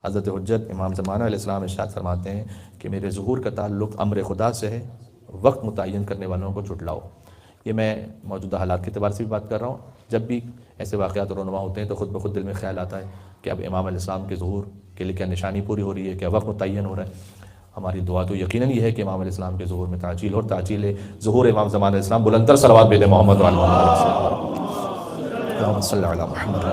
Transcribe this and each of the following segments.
حضرت حجت امام زمانہ علیہ السلام ارشاد فرماتے ہیں کہ میرے ظہور کا تعلق امر خدا سے ہے، وقت متعین کرنے والوں کو جھٹلاؤ۔ یہ میں موجودہ حالات کے اعتبار سے بھی بات کر رہا ہوں۔ جب بھی ایسے واقعات رونما ہوتے ہیں تو خود بخود دل میں خیال آتا ہے کہ اب امام علیہ السلام کے ظہور کے لیے کیا نشانی پوری ہو رہی ہے، کیا وقت متعین ہو رہا ہے۔ ہماری دعا تو یقیناً یہ ہے کہ امام علیہ السلام کے ظہور میں تعجیل اور تعجیل ظہور امام زمانہ علیہ السلام بلندر صلوات بھیجے محمد وعلی محمد صلی اللہ علیہ محمد۔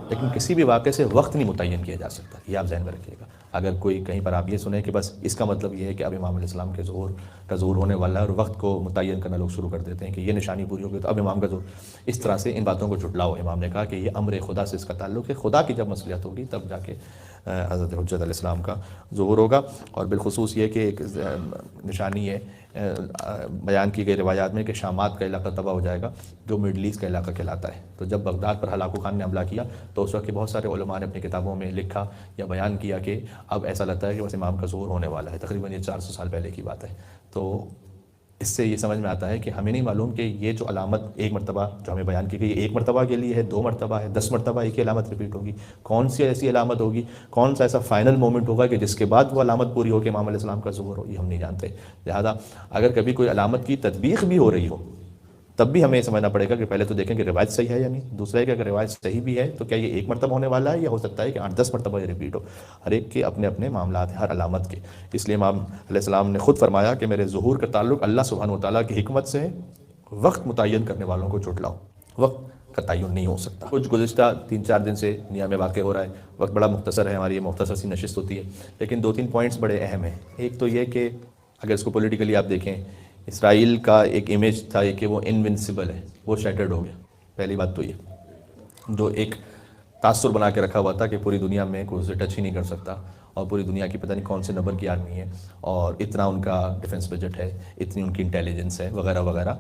لیکن کسی بھی واقعے سے وقت نہیں متعین کیا جا سکتا، یہ آپ ذہن میں رکھیے گا۔ اگر کوئی کہیں پر آپ یہ سنیں کہ بس اس کا مطلب یہ ہے کہ اب امام علیہ السلام کے ظہور ہونے والا ہے اور وقت کو متعین کرنا لوگ شروع کر دیتے ہیں کہ یہ نشانی پوری ہو گئی تو اب امام کا ظہور، اس طرح سے ان باتوں کو جھٹلاؤ۔ امام نے کہا کہ یہ امر خدا سے اس کا تعلق ہے، خدا کی جب مصلحت ہوگی تب جا کے حضرت حجت علیہ السلام کا ظہور ہوگا۔ اور بالخصوص یہ کہ ایک نشانی ہے بیان کی گئی روایات میں کہ شامات کا علاقہ تباہ ہو جائے گا جو مڈل ایسٹ کا علاقہ کہلاتا ہے۔ تو جب بغداد پر ہلاکو خان نے حملہ کیا تو اس وقت کے بہت سارے علماء نے اپنی کتابوں میں لکھا یا بیان کیا کہ اب ایسا لگتا ہے کہ بس امام کا ظہور ہونے والا ہے۔ تقریباً یہ 400 سال پہلے کی بات ہے۔ تو اس سے یہ سمجھ میں آتا ہے کہ ہمیں نہیں معلوم کہ یہ جو علامت ایک مرتبہ جو ہمیں بیان کی گئی ایک مرتبہ کے لیے ہے، 2 مرتبہ ہے، 10 مرتبہ ایک ہی علامت ریپیٹ ہوگی، کون سی ایسی علامت ہوگی، کون سا ایسا فائنل مومنٹ ہوگا کہ جس کے بعد وہ علامت پوری ہو کہ امام علیہ السلام کا ظہور ہو، یہ ہم نہیں جانتے۔ لہذا اگر کبھی کوئی علامت کی تطبیق بھی ہو رہی ہو تب بھی ہمیں یہ سمجھنا پڑے گا کہ پہلے تو دیکھیں کہ روایت صحیح ہے یا نہیں، دوسرا ہے کہ اگر روایت صحیح بھی ہے تو کیا یہ ایک مرتبہ ہونے والا ہے یا ہو سکتا ہے کہ 8-10 مرتبہ یہ ریپیٹ ہو۔ ہر ایک کے اپنے اپنے معاملات ہیں ہر علامت کے۔ اس لیے امام علیہ السلام نے خود فرمایا کہ میرے ظہور کا تعلق اللہ سبحانہ وتعالیٰ کی حکمت سے ہے، وقت متعین کرنے والوں کو جھٹلاؤ۔ وقت کا تعین نہیں ہو سکتا۔ کچھ گزشتہ 3-4 دن سے دنیا میں واقع ہو رہا ہے، وقت بڑا مختصر ہے، ہماری یہ مختصر سی نشست ہوتی ہے، لیکن 2-3 پوائنٹس بڑے اہم ہیں۔ ایک تو یہ کہ اگر اس کو پولیٹیکلی آپ دیکھیں، اسرائیل کا ایک امیج تھا کہ وہ انونسیبل ہے، وہ شیٹرڈ ہو گیا۔ پہلی بات تو یہ جو ایک تاثر بنا کے رکھا ہوا تھا کہ پوری دنیا میں کوئی اسے ٹچ ہی نہیں کر سکتا، اور پوری دنیا کی پتہ نہیں کون سے نمبر کی آرمی ہے، اور اتنا ان کا ڈیفنس بجٹ ہے، اتنی ان کی انٹیلیجنس ہے وغیرہ وغیرہ،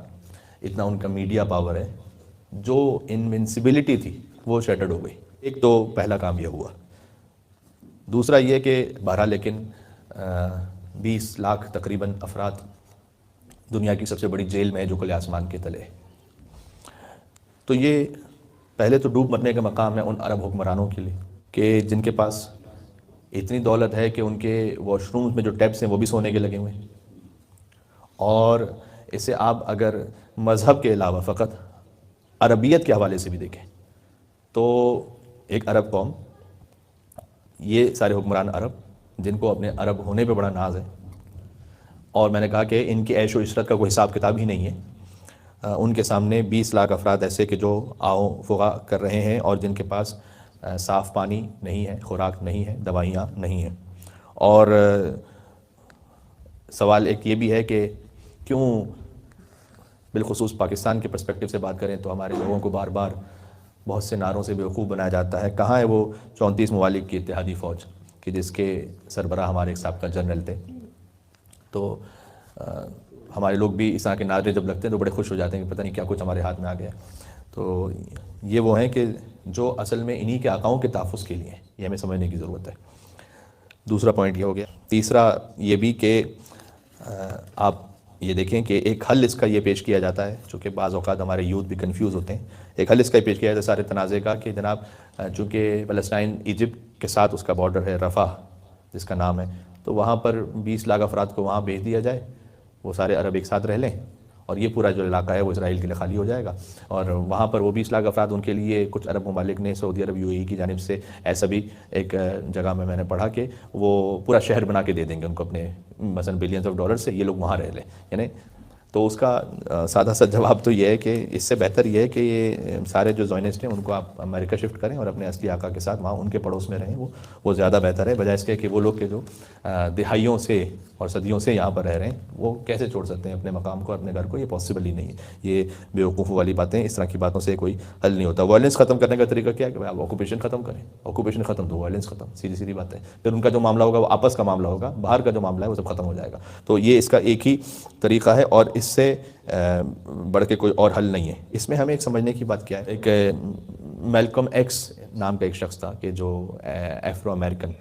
اتنا ان کا میڈیا پاور ہے، جو انونسیبلٹی تھی وہ شیٹرڈ ہو گئی۔ ایک تو پہلا کام یہ ہوا۔ دوسرا یہ کہ بہرحال لیکن 20 لاکھ تقریباً افراد دنیا کی سب سے بڑی جیل میں ہے جو کھلے آسمان کے تلے ہے۔ تو یہ پہلے تو ڈوب مرنے کا مقام ہے ان عرب حکمرانوں کے لیے کہ جن کے پاس اتنی دولت ہے کہ ان کے واش رومز میں جو ٹیپس ہیں وہ بھی سونے کے لگے ہوئے ہیں۔ اور اسے آپ اگر مذہب کے علاوہ فقط عربیت کے حوالے سے بھی دیکھیں تو ایک عرب قوم، یہ سارے حکمران عرب جن کو اپنے عرب ہونے پہ بڑا ناز ہے، اور میں نے کہا کہ ان کی عیش و عشرت کا کوئی حساب کتاب ہی نہیں ہے، ان کے سامنے 20 لاکھ افراد ایسے کہ جو آؤ فغا کر رہے ہیں اور جن کے پاس صاف پانی نہیں ہے، خوراک نہیں ہے، دوائیاں نہیں ہیں۔ اور سوال ایک یہ بھی ہے کہ کیوں بالخصوص پاکستان کے پرسپیکٹیو سے بات کریں تو ہمارے لوگوں کو بار بار بہت سے نعروں سے بیوقوف بنایا جاتا ہے۔ کہاں ہے وہ 34 ممالک کی اتحادی فوج کہ جس کے سربراہ ہمارے ایک سابقہ جنرل تھے؟ تو ہمارے لوگ بھی اس طرح کے نعرے جب لگتے ہیں تو بڑے خوش ہو جاتے ہیں کہ پتہ نہیں کیا کچھ ہمارے ہاتھ میں آ گیا۔ تو یہ وہ ہیں کہ جو اصل میں انہی کے آقاؤں کے تحفظ کے لیے ہیں، یہ ہمیں سمجھنے کی ضرورت ہے۔ دوسرا پوائنٹ یہ ہو گیا۔ تیسرا یہ بھی کہ آپ یہ دیکھیں کہ ایک حل اس کا یہ پیش کیا جاتا ہے، چونکہ بعض اوقات ہمارے یوتھ بھی کنفیوز ہوتے ہیں، ایک حل اس کا یہ پیش کیا جاتا ہے سارے تنازع کا کہ جناب چونکہ فلسطین ایجپٹ کے ساتھ اس کا بارڈر ہے، رفح جس کا نام ہے، تو وہاں پر 20 لاکھ افراد کو وہاں بھیج دیا جائے، وہ سارے عرب ایک ساتھ رہ لیں اور یہ پورا جو علاقہ ہے وہ اسرائیل کے لیے خالی ہو جائے گا۔ اور وہاں پر وہ 20 لاکھ افراد، ان کے لیے کچھ عرب ممالک نے، سعودی عرب UAE کی جانب سے ایسا بھی ایک جگہ میں نے پڑھا کہ وہ پورا شہر بنا کے دے دیں گے ان کو اپنے مثلا بلینز آف ڈالر سے، یہ لوگ وہاں رہ لیں۔ یعنی تو اس کا سادہ سا جواب تو یہ ہے کہ اس سے بہتر یہ ہے کہ یہ سارے جو زائنسٹ ہیں ان کو آپ امریکہ شفٹ کریں اور اپنے اصلی آقا کے ساتھ وہاں ان کے پڑوس میں رہیں، وہ زیادہ بہتر ہے، بجائے اس کے کہ وہ لوگ کے جو دہائیوں سے اور صدیوں سے یہاں پر رہ رہے ہیں وہ کیسے چھوڑ سکتے ہیں اپنے مقام کو، اپنے گھر کو؟ یہ پاسبل ہی نہیں ہے۔ یہ بیوقوف والی باتیں، اس طرح کی باتوں سے کوئی حل نہیں ہوتا۔ وائلنس ختم کرنے کا طریقہ کیا ہے کہ آپ آکوپیشن ختم کریں، آکوپیشن ختم تو وائلنس ختم، سیدھی سیدھی بات ہے۔ پھر ان کا جو معاملہ ہوگا وہ آپس کا معاملہ ہوگا، باہر کا جو معاملہ ہے وہ سب ختم ہو جائے گا۔ تو یہ اس کا ایک ہی طریقہ ہے اور اس سے بڑھ کے کوئی اور حل نہیں ہے۔ اس میں ہمیں ایک سمجھنے کی بات کیا ہے، ایک میلکم ایکس نام کا ایک شخص تھا کہ جو ایفرو امریکن،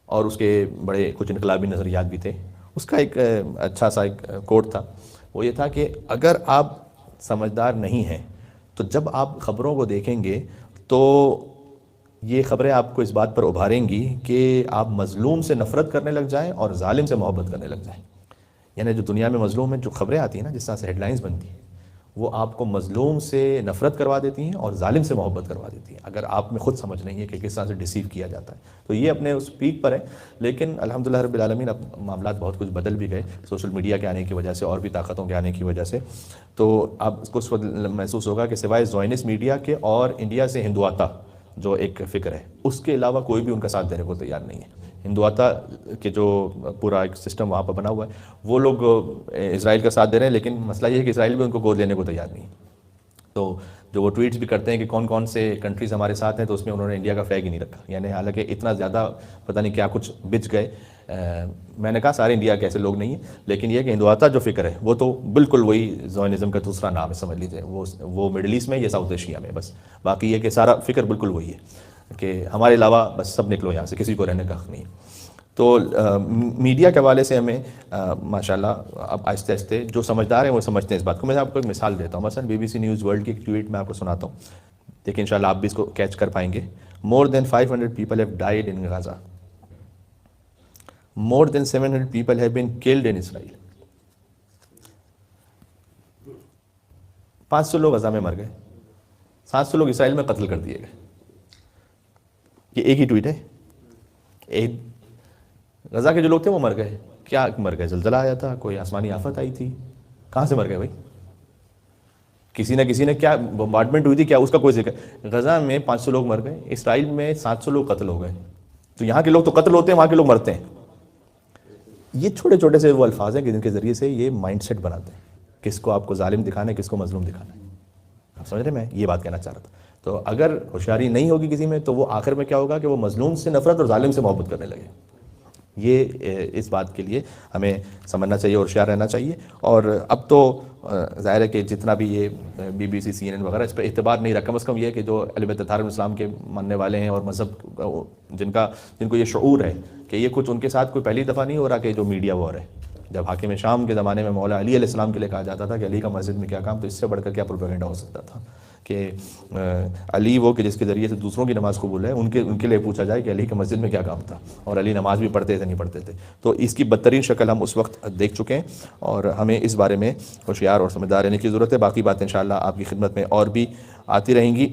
اور اس کے بڑے کچھ انقلابی نظریات بھی تھے۔ اس کا ایک اچھا سا ایک کوٹ تھا، وہ یہ تھا کہ اگر آپ سمجھدار نہیں ہیں تو جب آپ خبروں کو دیکھیں گے تو یہ خبریں آپ کو اس بات پر ابھاریں گی کہ آپ مظلوم سے نفرت کرنے لگ جائیں اور ظالم سے محبت کرنے لگ جائیں. یعنی جو دنیا میں مظلوم میں جو خبریں آتی ہیں نا، جس طرح سے ہیڈ لائنز بنتی ہیں، وہ آپ کو مظلوم سے نفرت کروا دیتی ہیں اور ظالم سے محبت کروا دیتی ہیں، اگر آپ میں خود سمجھ نہیں ہے کہ کس طرح سے ڈیسیو کیا جاتا ہے. تو یہ اپنے اس پیک پر ہے. لیکن الحمدللہ رب العالمین اب معاملات بہت کچھ بدل بھی گئے سوشل میڈیا کے آنے کی وجہ سے اور بھی طاقتوں کے آنے کی وجہ سے. تو اب اس کو اس وقت محسوس ہوگا کہ سوائے زائنسٹ میڈیا کے اور انڈیا سے ہندواتا جو ایک فکر ہے، اس کے علاوہ کوئی بھی ان کا ساتھ دینے کو تیار نہیں ہے. ہندواتا کے جو پورا ایک سسٹم وہاں پر بنا ہوا ہے، وہ لوگ اسرائیل کا ساتھ دے رہے ہیں، لیکن مسئلہ یہ ہے کہ اسرائیل بھی ان کو گود لینے کو تیار نہیں ہے. تو جو وہ ٹویٹس بھی کرتے ہیں کہ کون کون سے کنٹریز ہمارے ساتھ ہیں، تو اس میں انہوں نے انڈیا کا فلیگ ہی نہیں رکھا. یعنی حالانکہ اتنا زیادہ پتہ نہیں کیا کچھ بچ گئے. میں نے کہا سارے انڈیا کے ایسے لوگ نہیں ہیں، لیکن یہ کہ ہندواتا جو فکر ہے وہ تو بالکل وہی زائنزم کا دوسرا نام ہے، سمجھ لیجیے. وہ مڈل ایسٹ میں، یہ ساؤتھ ایشیا میں. بس باقی یہ کہ سارا فکر بالکل وہی ہے کہ ہمارے علاوہ بس سب نکلو یہاں سے، کسی کو رہنے کا حق نہیں. تو میڈیا کے حوالے سے ہمیں ماشاءاللہ اب آہستہ آہستہ جو سمجھدار ہیں وہ سمجھتے ہیں اس بات کو. میں آپ کو ایک مثال دیتا ہوں. مثلا BBC نیوز ورلڈ کی ایک ٹویٹ میں آپ کو سناتا ہوں، دیکھیں انشاءاللہ آپ بھی اس کو کیچ کر پائیں گے. More than 500 people have died in Gaza. More than 700 people have been killed in Israel. 500 لوگ غزہ میں مر گئے، 700 لوگ اسرائیل میں قتل کر دیے گئے. یہ ایک ہی ٹویٹ ہے. ایک غزہ کے جو لوگ تھے وہ مر گئے. کیا مر گئے؟ زلزلہ آیا تھا، کوئی آسمانی آفت آئی تھی، کہاں سے مر گئے بھائی؟ کسی نے کیا بمبارڈمنٹ ہوئی تھی کیا؟ اس کا کوئی ذکر. غزہ میں 500 لوگ مر گئے، اسرائیل میں 700 لوگ قتل ہو گئے. تو یہاں کے لوگ تو قتل ہوتے ہیں، وہاں کے لوگ مرتے ہیں. یہ چھوٹے چھوٹے سے وہ الفاظ ہیں کہ جن کے ذریعے سے یہ مائنڈ سیٹ بناتے ہیں، کس کو آپ کو ظالم دکھانا ہے، کس کو مظلوم دکھانا ہے. آپ سمجھ رہے ہیں؟ میں یہ بات کہنا چاہ رہا تھا. تو اگر ہوشیاری نہیں ہوگی کسی میں، تو وہ آخر میں کیا ہوگا کہ وہ مظلوم سے نفرت اور ظالم سے محبت کرنے لگے. یہ اس بات کے لیے ہمیں سمجھنا چاہیے اور ہوشیار رہنا چاہیے. اور اب تو ظاہر ہے کہ جتنا بھی یہ BBC CNN وغیرہ اس پہ اعتبار نہیں رکھا، کم از کم یہ کہ جو اہل بیت طاہرین اسلام کے ماننے والے ہیں اور مذہب جن کو یہ شعور ہے کہ یہ کچھ ان کے ساتھ کوئی پہلی دفعہ نہیں ہو رہا کہ جو میڈیا وار ہے. جب حاکم شام کے زمانے میں مولا علی علیہ السلام کے لیے کہا جاتا تھا کہ علی کا مسجد میں کیا کام، تو اس سے بڑھ کر کیا پروپیگنڈا ہو سکتا تھا کہ علی وہ کہ جس کے ذریعے سے دوسروں کی نماز قبول ہے، ان کے لیے پوچھا جائے کہ علی کے مسجد میں کیا کام تھا، اور علی نماز بھی پڑھتے تھے نہیں پڑھتے تھے. تو اس کی بدترین شکل ہم اس وقت دیکھ چکے ہیں، اور ہمیں اس بارے میں ہوشیار اور سمجھدار رہنے کی ضرورت ہے. باقی باتیں انشاءاللہ آپ کی خدمت میں اور بھی آتی رہیں گی.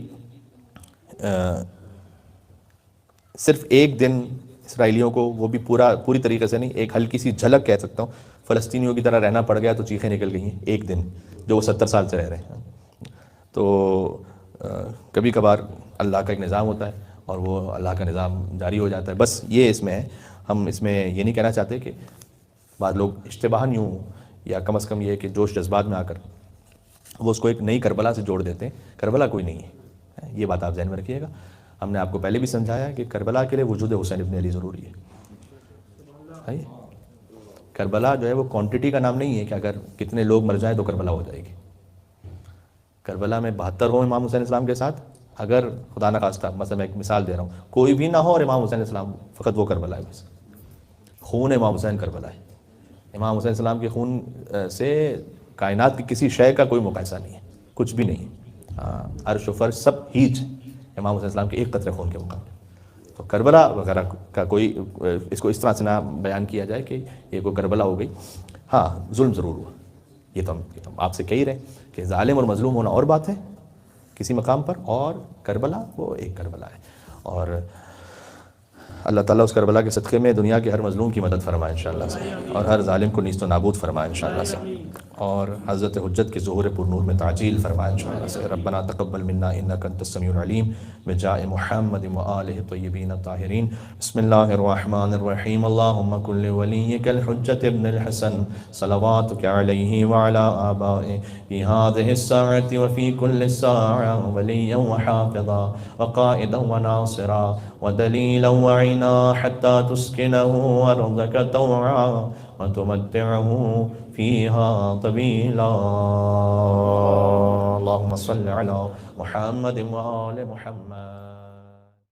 صرف ایک دن اسرائیلیوں کو، وہ بھی پوری طریقے سے نہیں، ایک ہلکی سی جھلک کہہ سکتا ہوں، فلسطینیوں کی طرح رہنا پڑ گیا تو چیخیں نکل گئی ہیں. ایک دن جو وہ 70 سال سے رہ رہے ہیں. تو کبھی کبھار اللہ کا ایک نظام ہوتا ہے اور وہ اللہ کا نظام جاری ہو جاتا ہے. بس یہ اس میں ہے. ہم اس میں یہ نہیں کہنا چاہتے کہ بعض لوگ اشتباہاً یوں، یا کم از کم یہ کہ جوش جذبات میں آ کر وہ اس کو ایک نئی کربلا سے جوڑ دیتے ہیں. کربلا کوئی نہیں ہے، یہ بات آپ ذہن میں رکھیے گا. ہم نے آپ کو پہلے بھی سمجھایا ہے کہ کربلا کے لیے وجود حسین ابن علی ضروری ہے. کربلا جو ہے وہ کوانٹٹی کا نام نہیں ہے کہ اگر کتنے لوگ مر جائیں تو کربلا ہو جائے گی. کربلا میں 72 ہوں امام حسین السلام کے ساتھ، اگر خدا نہ خواستہ، مثلا میں ایک مثال دے رہا ہوں، کوئی بھی نہ ہو اور امام حسین السلام، فقط وہ کربلا ہے. بس خون امام حسین کربلا ہے. امام حسین السلام کے خون سے کائنات کی کسی شے کا کوئی مقایسہ نہیں ہے، کچھ بھی نہیں. عرش و فرش سب ہیچ امام حسین السلام کے ایک قطرے خون کے مقابلے. تو کربلا وغیرہ کا کوئی اس کو اس طرح سے نہ بیان کیا جائے کہ یہ کوئی کربلا ہو گئی. ہاں ظلم ضرور ہوا، یہ تو ہم آپ سے کہہ ہی رہے ہیں کہ ظالم اور مظلوم ہونا اور بات ہے کسی مقام پر، اور کربلا وہ ایک کربلا ہے. اور اللہ تعالیٰ اس کربلا کے صدقے میں دنیا کے ہر مظلوم کی مدد فرمائے انشاءاللہ سے، اور ہر ظالم کو نیست و نابود فرمائے انشاءاللہ سے، اور حضرت حجت کے ظہور پر نور میں تعجیل فرمائے انشاءاللہ سے. ربنا تقبل منا انک انت السمیع العلیم بجاہ محمد وآلہ الطیبین الطاہرین. بسم اللہ الرحمن الرحیم. اللہم کن لولیک الحجت ابن الحسن صلواتک علیہ وعلی آبائہ فی هذه الساعة وفی کل ساعة ولیا وحافظا وقائدا وناصرا ودلیلا وعینا حتی تسکنه ارضک طوعا وتمتعه فيها طويلا. اللهم صل على محمد وآل محمد.